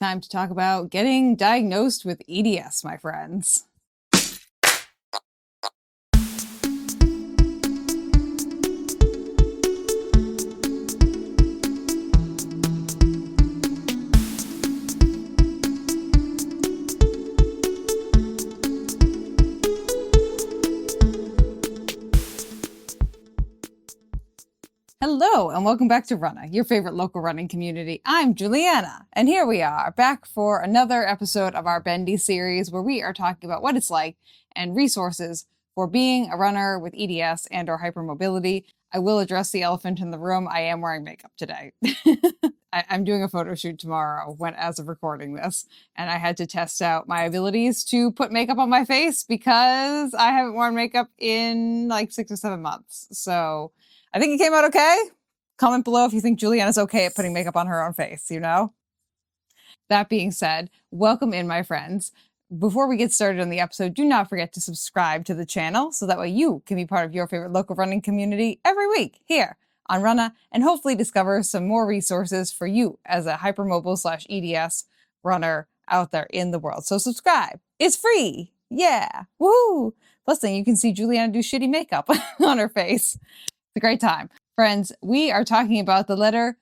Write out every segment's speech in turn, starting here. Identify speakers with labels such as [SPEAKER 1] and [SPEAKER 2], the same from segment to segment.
[SPEAKER 1] Time to talk about getting diagnosed with EDS, my friends. Hello, and welcome back to Runnah, your favorite local running community. I'm Juliana, and here we are, back for another episode of our BENDY series, where we are talking about what it's like and resources for being a runner with EDS and or hypermobility. I will address the elephant in the room. I am wearing makeup today. I'm doing a photo shoot tomorrow as of recording this, and I had to test out my abilities to put makeup on my face because I haven't worn makeup in like 6 or 7 months. So I think it came out okay. Comment below if you think Juliana's okay at putting makeup on her own face, you know? That being said, welcome in, my friends. Before we get started on the episode, do not forget to subscribe to the channel so that way you can be part of your favorite local running community every week here on Runnah, and hopefully discover some more resources for you as a hypermobile/EDS runner out there in the world. So subscribe. It's free. Yeah. Woo! Plus then you can see Juliana do shitty makeup on her face. It's a great time. Friends, we are talking about the letter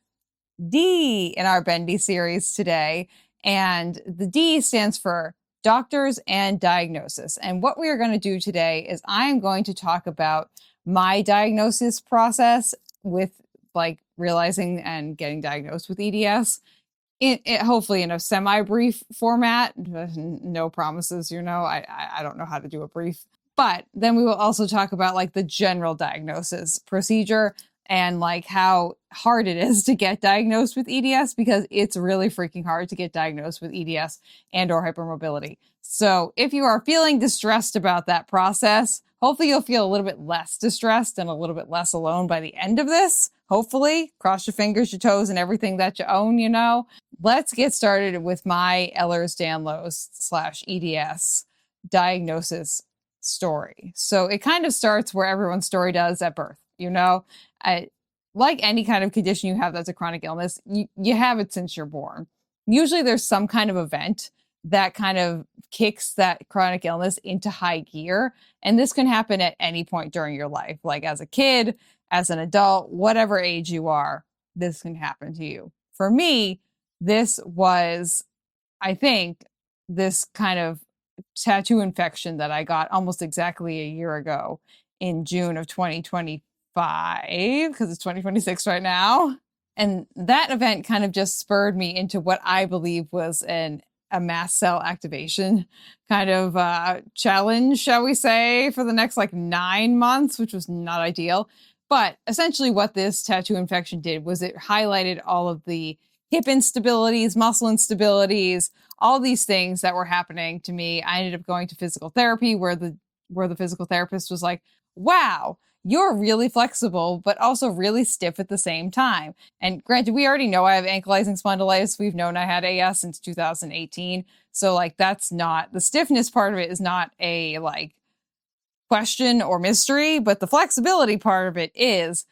[SPEAKER 1] D in our BENDY series today. And the D stands for doctors and diagnosis. And what we are going to do today is I'm going to talk about my diagnosis process with like realizing and getting diagnosed with EDS. Hopefully in a semi-brief format. No promises, you know, I don't know how to do a brief. But then we will also talk about like the general diagnosis procedure and like how hard it is to get diagnosed with EDS, because it's really freaking hard to get diagnosed with EDS and or hypermobility. So if you are feeling distressed about that process, hopefully you'll feel a little bit less distressed and a little bit less alone by the end of this. Hopefully, cross your fingers, your toes, and everything that you own, you know. Let's get started with my Ehlers-Danlos/EDS diagnosis story. So it kind of starts where everyone's story does at birth. You know, like any kind of condition you have that's a chronic illness, you have it since you're born. Usually there's some kind of event that kind of kicks that chronic illness into high gear. And this can happen at any point during your life, like as a kid, as an adult, whatever age you are, this can happen to you. For me, this was, I think, this kind of tattoo infection that I got almost exactly a year ago in June of 2025, because it's 2026 right now. And that event kind of just spurred me into what I believe was a mast cell activation kind of challenge, shall we say, for the next like 9 months, which was not ideal. But essentially what this tattoo infection did was it highlighted all of the hip instabilities, muscle instabilities, all these things that were happening to me. I ended up going to physical therapy where the physical therapist was like, wow, you're really flexible, but also really stiff at the same time. And granted, we already know I have ankylosing spondylitis. We've known I had AS since 2018. So like, that's not, the stiffness part of it is not a like question or mystery, but the flexibility part of it is.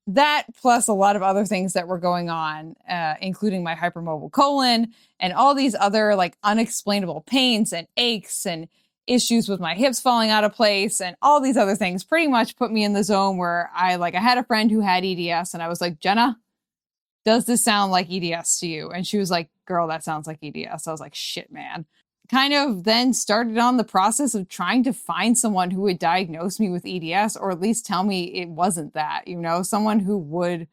[SPEAKER 1] That plus a lot of other things that were going on, including my hypermobile colon and all these other like unexplainable pains and aches and issues with my hips falling out of place and all these other things pretty much put me in the zone where I had a friend who had EDS and I was like, Jenna, does this sound like EDS to you? And she was like, girl, that sounds like EDS. I was like, shit, man. Kind of then started on the process of trying to find someone who would diagnose me with EDS, or at least tell me it wasn't that, you know, someone who would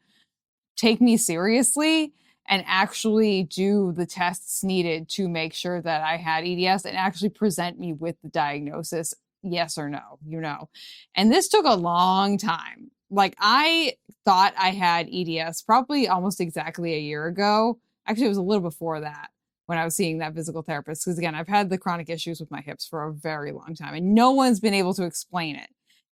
[SPEAKER 1] take me seriously and actually do the tests needed to make sure that I had EDS and actually present me with the diagnosis, yes or no, you know. And this took a long time. Like I thought I had EDS probably almost exactly a year ago. Actually, it was a little before that, when I was seeing that physical therapist. Because again, I've had the chronic issues with my hips for a very long time and no one's been able to explain it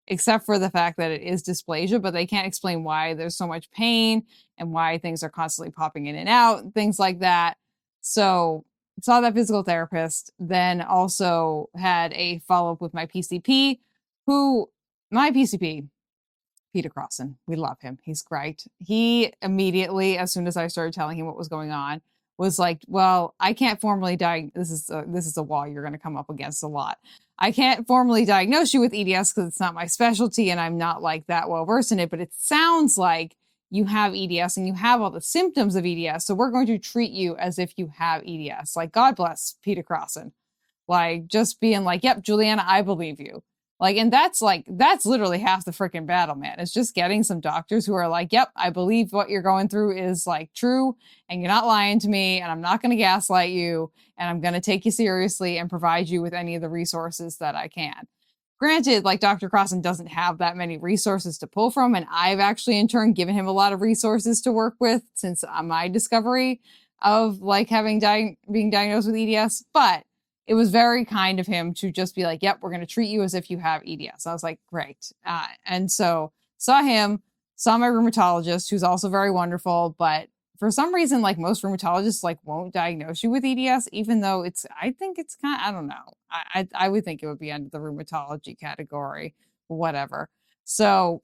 [SPEAKER 1] except for the fact that it is dysplasia, but they can't explain why there's so much pain and why things are constantly popping in and out and things like that. So saw that physical therapist, then also had a follow-up with my PCP, my PCP, Peter Crossan, we love him. He's great. He immediately, as soon as I started telling him what was going on, was like, well, I can't formally this is a wall you're going to come up against a lot. I can't formally diagnose you with EDS because it's not my specialty and I'm not like that well versed in it, but it sounds like you have EDS and you have all the symptoms of EDS. So we're going to treat you as if you have EDS. Like, God bless Peter Crossan. Like, just being like, yep, Juliana, I believe you. And that's literally half the freaking battle, man. It's just getting some doctors who are like, yep, I believe what you're going through is like true and you're not lying to me and I'm not going to gaslight you and I'm going to take you seriously and provide you with any of the resources that I can. Granted, like, Dr. Crossan doesn't have that many resources to pull from, and I've actually in turn given him a lot of resources to work with since my discovery of like being diagnosed with EDS, but it was very kind of him to just be like, yep, we're going to treat you as if you have EDS. I was like, great. And so saw him, saw my rheumatologist, who's also very wonderful, but for some reason, like, most rheumatologists like won't diagnose you with EDS, even though I think it's kind of, I don't know. I would think it would be under the rheumatology category, whatever. So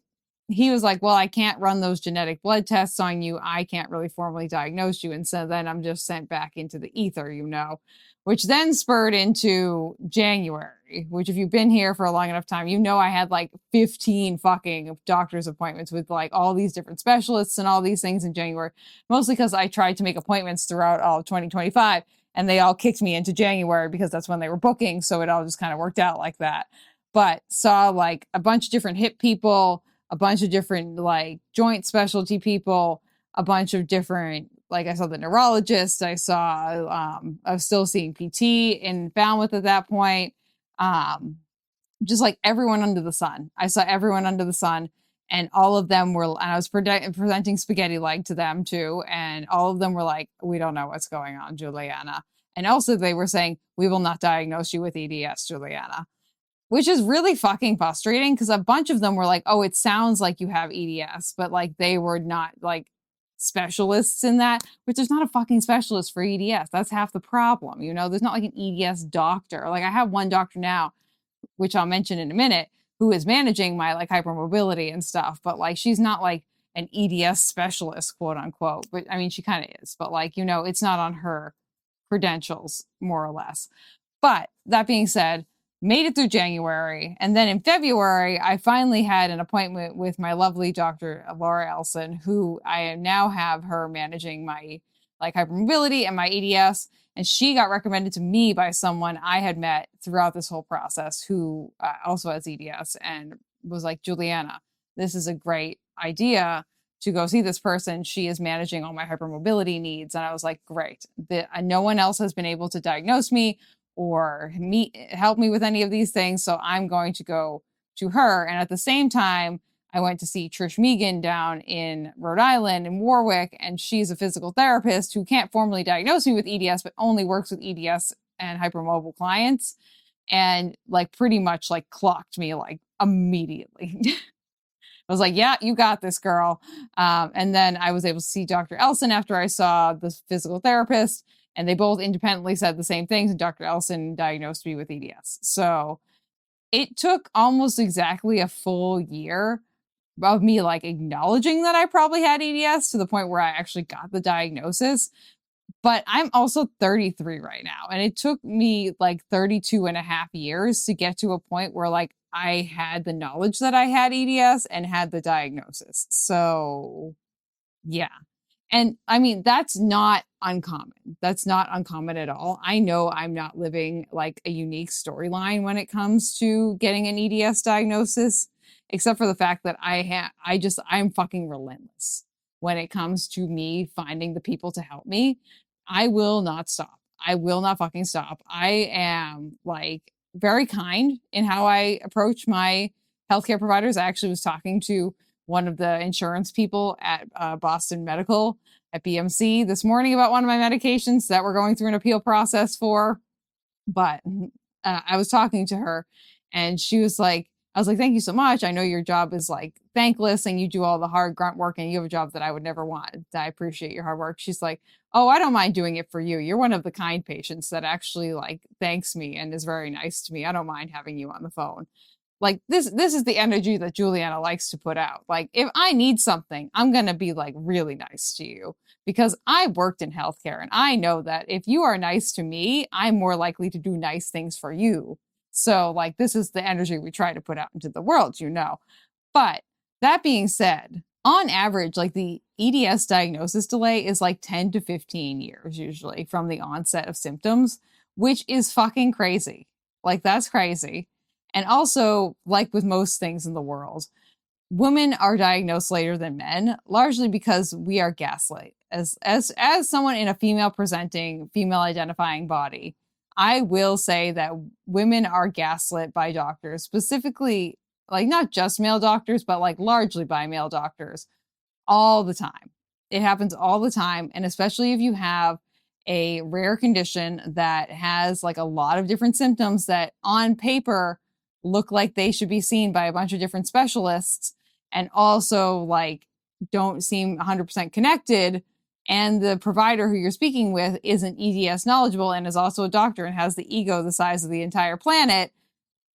[SPEAKER 1] he was like, well, I can't run those genetic blood tests on you. I can't really formally diagnose you. And so then I'm just sent back into the ether, which then spurred into January, which if you've been here for a long enough time, I had like 15 fucking doctor's appointments with like all these different specialists and all these things in January, mostly because I tried to make appointments throughout all of 2025 and they all kicked me into January because that's when they were booking. So it all just kind of worked out like that. But saw like a bunch of different hip people, a bunch of different like joint specialty people, a bunch of different, like, I saw the neurologist, I was still seeing PT in Falmouth at that point. Just like everyone under the sun. I saw everyone under the sun and all of them were, and I was presenting spaghetti leg to them too. And all of them were like, we don't know what's going on, Juliana. And also they were saying, we will not diagnose you with EDS, Juliana. Which is really fucking frustrating because a bunch of them were like, oh, it sounds like you have EDS, but like they were not like specialists in that, which there's not a fucking specialist for EDS. That's half the problem. There's not like an EDS doctor. Like, I have one doctor now, which I'll mention in a minute, who is managing my like hypermobility and stuff, but like she's not like an EDS specialist, quote unquote. But I mean, she kind of is, but like, it's not on her credentials, more or less. But that being said, made it through January. And then in February, I finally had an appointment with my lovely Dr. Laura Elson, who I now have her managing my like hypermobility and my EDS. And she got recommended to me by someone I had met throughout this whole process who also has EDS and was like, Juliana, this is a great idea to go see this person. She is managing all my hypermobility needs. And I was like, great. No one else has been able to diagnose me or help me with any of these things. So I'm going to go to her. And at the same time, I went to see Trish Megan down in Rhode Island in Warwick, and she's a physical therapist who can't formally diagnose me with EDS, but only works with EDS and hypermobile clients, and like pretty much like clocked me like immediately. I was like, yeah, you got this, girl. And then I was able to see Dr. Elson after I saw the physical therapist, and they both independently said the same things, and Dr. Elson diagnosed me with EDS. So it took almost exactly a full year of me like acknowledging that I probably had EDS to the point where I actually got the diagnosis. But I'm also 33 right now. And it took me like 32 and a half years to get to a point where like I had the knowledge that I had EDS and had the diagnosis. So yeah. And I mean, that's not uncommon. That's not uncommon at all. I know I'm not living like a unique storyline when it comes to getting an EDS diagnosis, except for the fact that I'm fucking relentless when it comes to me finding the people to help me. I will not stop. I will not fucking stop. I am like very kind in how I approach my healthcare providers. I actually was talking to one of the insurance people at Boston Medical at BMC this morning about one of my medications that we're going through an appeal process for. But I was talking to her and she was like, I was like, thank you so much. I know your job is like thankless and you do all the hard grunt work and you have a job that I would never want. I appreciate your hard work. She's like, oh, I don't mind doing it for you. You're one of the kind patients that actually like thanks me and is very nice to me. I don't mind having you on the phone. Like this is the energy that Juliana likes to put out. Like if I need something, I'm going to be like really nice to you because I worked in healthcare and I know that if you are nice to me, I'm more likely to do nice things for you. So like this is the energy we try to put out into the world, you know. But that being said, on average, like the EDS diagnosis delay is like 10 to 15 years usually from the onset of symptoms, which is fucking crazy. Like that's crazy. And also, like with most things in the world, women are diagnosed later than men, largely because we are gaslit. As someone in a female presenting, female identifying body, I will say that women are gaslit by doctors, specifically like not just male doctors, but like largely by male doctors all the time. It happens all the time. And especially if you have a rare condition that has like a lot of different symptoms that on paper look like they should be seen by a bunch of different specialists and also like don't seem 100% connected. And the provider who you're speaking with isn't EDS knowledgeable and is also a doctor and has the ego the size of the entire planet.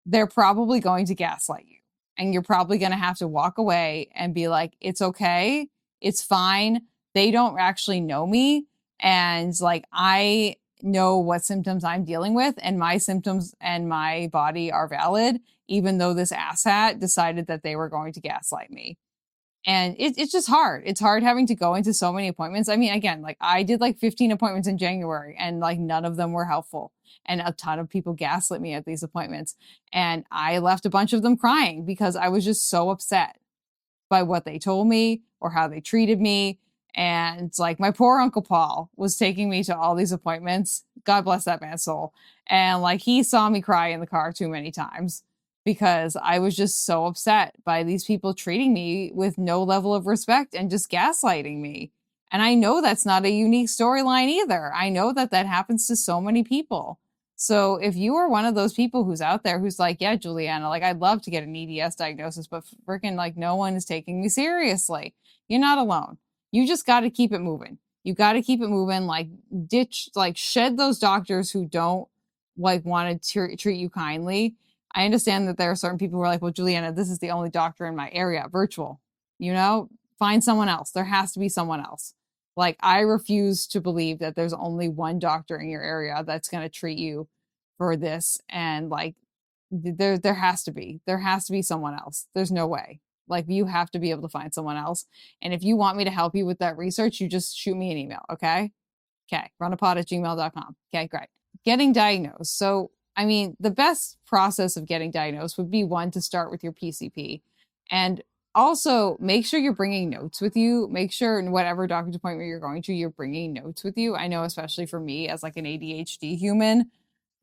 [SPEAKER 1] They're probably going to gaslight you. And you're probably going to have to walk away and be like, it's okay. It's fine. They don't actually know me. And like, I know what symptoms I'm dealing with, and my symptoms and my body are valid, even though this asshat decided that they were going to gaslight me. And it's just hard. It's hard having to go into so many appointments. I mean, again, like I did like 15 appointments in January and like none of them were helpful. And a ton of people gaslit me at these appointments. And I left a bunch of them crying because I was just so upset by what they told me or how they treated me. And like my poor Uncle Paul was taking me to all these appointments. God bless that man's soul. And like he saw me cry in the car too many times because I was just so upset by these people treating me with no level of respect and just gaslighting me. And I know that's not a unique storyline either. I know that that happens to so many people. So if you are one of those people who's out there who's like, yeah, Juliana, like I'd love to get an EDS diagnosis, but freaking like no one is taking me seriously. You're not alone. You just got to keep it moving. You got to keep it moving. Like shed those doctors who don't like want to treat you kindly. I understand that there are certain people who are like, well, Juliana, this is the only doctor in my area, virtual, you know, find someone else. There has to be someone else. Like, I refuse to believe that there's only one doctor in your area that's going to treat you for this. And like, there has to be someone else. There's no way. Like, you have to be able to find someone else. And if you want me to help you with that research, you just shoot me an email. Okay. Okay. runnahpod@gmail.com. Okay, great. Getting diagnosed. So, I mean, the best process of getting diagnosed would be one to start with your PCP and also make sure you're bringing notes with you. Make sure in whatever doctor's appointment you're going to, you're bringing notes with you. I know, especially for me as like an ADHD human,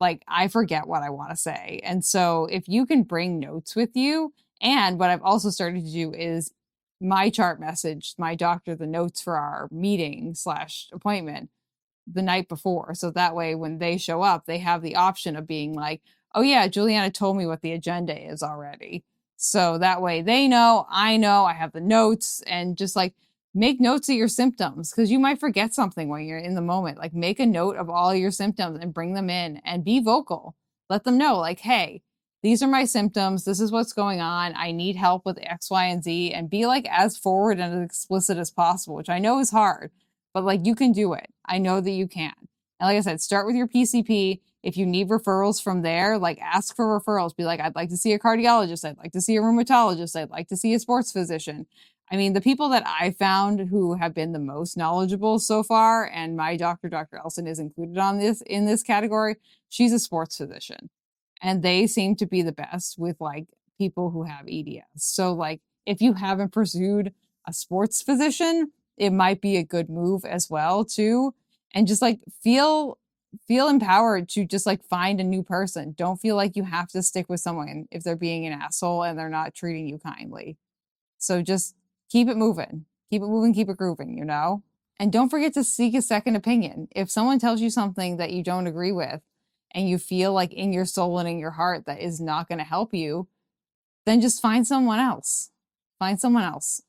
[SPEAKER 1] like I forget what I want to say. And so if you can bring notes with you, and what I've also started to do is my chart message my doctor the notes for our meeting / appointment the night before. So that way, when they show up, they have the option of being like, oh yeah, Juliana told me what the agenda is already. So that way they know, I have the notes, and just like make notes of your symptoms because you might forget something when you're in the moment. Like make a note of all your symptoms and bring them in and be vocal. Let them know like, hey, these are my symptoms. This is what's going on. I need help with X, Y, and Z, and be like as forward and as explicit as possible, which I know is hard, but like you can do it. I know that you can. And like I said, start with your PCP. If you need referrals from there, like ask for referrals. Be like, I'd like to see a cardiologist. I'd like to see a rheumatologist. I'd like to see a sports physician. I mean, the people that I found who have been the most knowledgeable so far, and my doctor, Dr. Elson, is included on this in this category. She's a sports physician, and they seem to be the best with like people who have EDS. So like, if you haven't pursued a sports physician, it might be a good move as well too. And just like feel empowered to just like find a new person. Don't feel like you have to stick with someone if they're being an asshole and they're not treating you kindly. So just keep it moving, keep it grooving, you know? And don't forget to seek a second opinion. If someone tells you something that you don't agree with and you feel like in your soul and in your heart that is not going to help you, then just find someone else. Find someone else.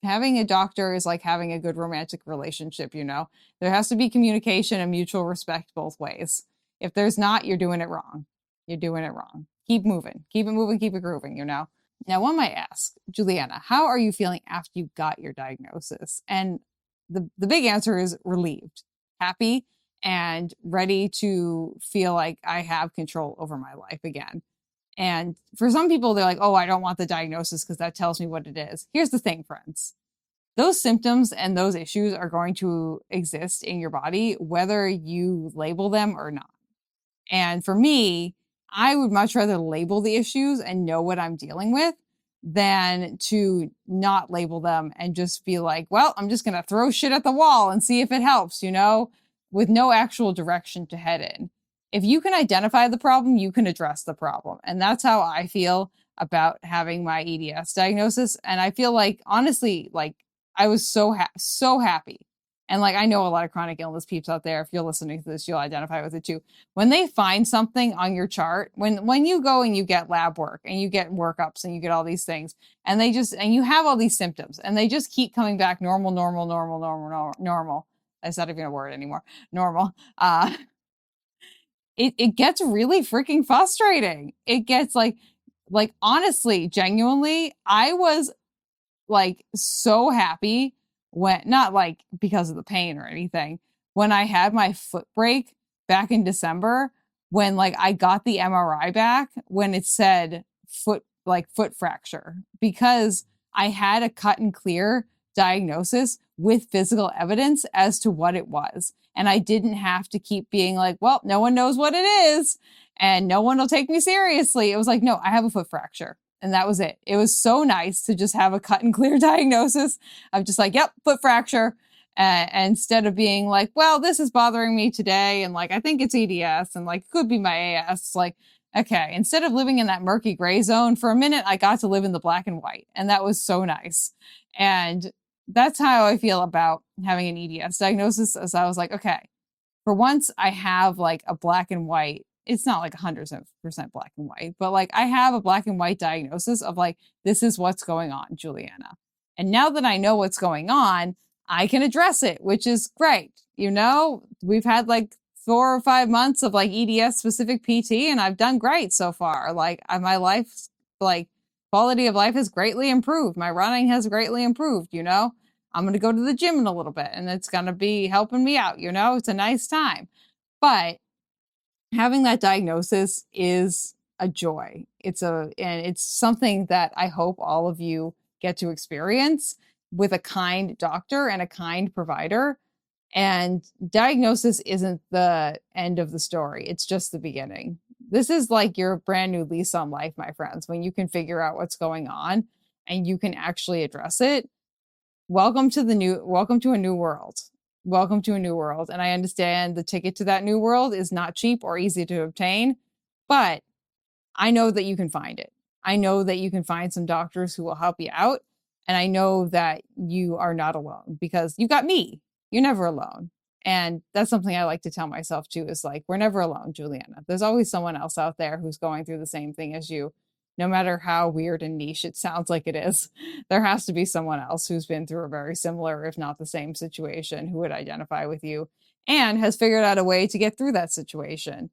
[SPEAKER 1] Having a doctor is like having a good romantic relationship, you know? There has to be communication and mutual respect both ways. If there's not, you're doing it wrong. You're doing it wrong. keep moving, keep it moving, keep it grooving, you know? Now, one might ask, Juliana, how are you feeling after you got your diagnosis? And the big answer is relieved, happy, and ready to feel like I have control over my life again. And for some people, they're like, oh, I don't want the diagnosis because that tells me what it is. Here's the thing, friends. Those symptoms and those issues are going to exist in your body, whether you label them or not. And for me, I would much rather label the issues and know what I'm dealing with than to not label them and just be like, well, I'm just going to throw shit at the wall and see if it helps, you know, with no actual direction to head in. If you can identify the problem, you can address the problem. And that's how I feel about having my EDS diagnosis. And I feel like, honestly, like I was so happy. And like, I know a lot of chronic illness peeps out there. If you're listening to this, you'll identify with it too. When they find something on your chart, when you go and you get lab work and you get workups and you get all these things and and you have all these symptoms and they just keep coming back normal. That's not even a word anymore. Normal. It gets really freaking frustrating. It gets like honestly, genuinely, I was like so happy when, not like because of the pain or anything, when I had my foot break back in December, when like I got the MRI back, when it said foot fracture, because I had a cut and clear diagnosis with physical evidence as to what it was. And I didn't have to keep being like, well, no one knows what it is and no one will take me seriously. It was like, no, I have a foot fracture. And that was it. It was so nice to just have a cut and clear diagnosis of just like, yep, foot fracture. Instead of being like, well, this is bothering me today. And like, I think it's EDS and like, could be my AS. Like, okay, instead of living in that murky gray zone for a minute, I got to live in the black and white. And that was so nice. And that's how I feel about having an EDS diagnosis. As I was like, okay, for once I have like a black and white. It's not like 100% black and white, but like I have a black and white diagnosis of like, this is what's going on, Juliana. And now that I know what's going on, I can address it, which is great. You know, we've had like 4 or 5 months of like EDS specific PT and I've done great so far. Like my life, like quality of life has greatly improved. My running has greatly improved, you know, I'm going to go to the gym in a little bit and it's going to be helping me out. You know, it's a nice time, but having that diagnosis is a joy. And it's something that I hope all of you get to experience with a kind doctor and a kind provider. And diagnosis isn't the end of the story. It's just the beginning. This is like your brand new lease on life, my friends, when you can figure out what's going on and you can actually address it. Welcome to a new world. Welcome to a new world. And I understand the ticket to that new world is not cheap or easy to obtain, but I know that you can find it. I know that you can find some doctors who will help you out. And I know that you are not alone because you've got me. You're never alone. And that's something I like to tell myself too, is like, we're never alone, Juliana. There's always someone else out there who's going through the same thing as you. No matter how weird and niche it sounds like it is, there has to be someone else who's been through a very similar, if not the same situation, who would identify with you and has figured out a way to get through that situation.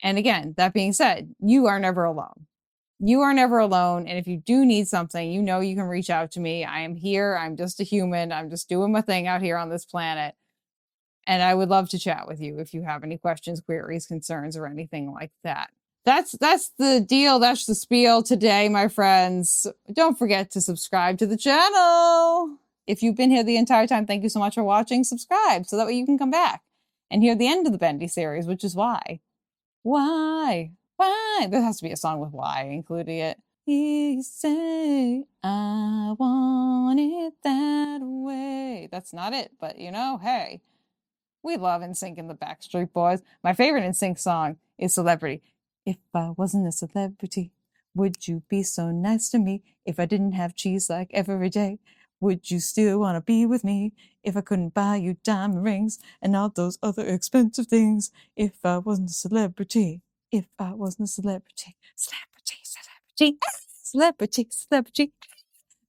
[SPEAKER 1] And again, that being said, you are never alone. You are never alone. And if you do need something, you know, you can reach out to me. I am here. I'm just a human. I'm just doing my thing out here on this planet. And I would love to chat with you if you have any questions, queries, concerns, or anything like that. That's the deal. That's the spiel today, my friends. Don't forget to subscribe to the channel. If you've been here the entire time, thank you so much for watching. Subscribe so that way you can come back and hear the end of the Bendy series, which is why. Why? There has to be a song with why including it. You say, I want it that way. That's not it, but you know, hey, we love NSYNC and the Backstreet Boys. My favorite NSYNC song is Celebrity. If I wasn't a celebrity, would you be so nice to me? If I didn't have cheese like every day, would you still want to be with me? If I couldn't buy you diamond rings and all those other expensive things, if I wasn't a celebrity, if I wasn't a celebrity, celebrity.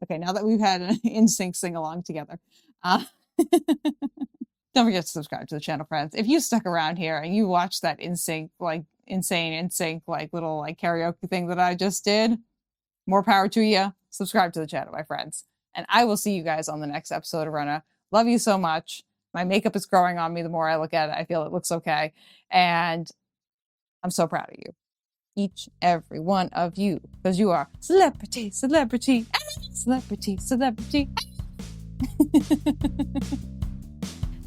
[SPEAKER 1] Okay, now that we've had an NSYNC sing along together, don't forget to subscribe to the channel, friends. If you stuck around here and you watched that NSYNC like insane in sync, like little like karaoke thing that I just did. More power to you. Subscribe to the channel, my friends. And I will see you guys on the next episode of Runnah. Love you so much. My makeup is growing on me. The more I look at it, I feel it looks okay. And I'm so proud of you. Each, every one of you. Because you are celebrity, celebrity, celebrity, celebrity.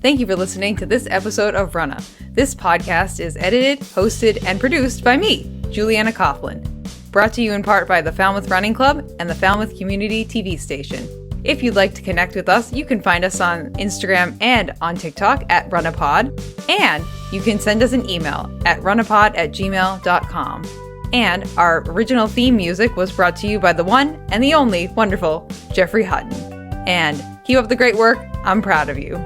[SPEAKER 1] Thank you for listening to this episode of Runnah. This podcast is edited, hosted, and produced by me, Juliana Coughlin. Brought to you in part by the Falmouth Running Club and the Falmouth Community TV station. If you'd like to connect with us, you can find us on Instagram and on TikTok at runnahpod. And you can send us an email at runnahpod@gmail.com. And our original theme music was brought to you by the one and the only wonderful Jeffrey Hutton. And keep up the great work. I'm proud of you.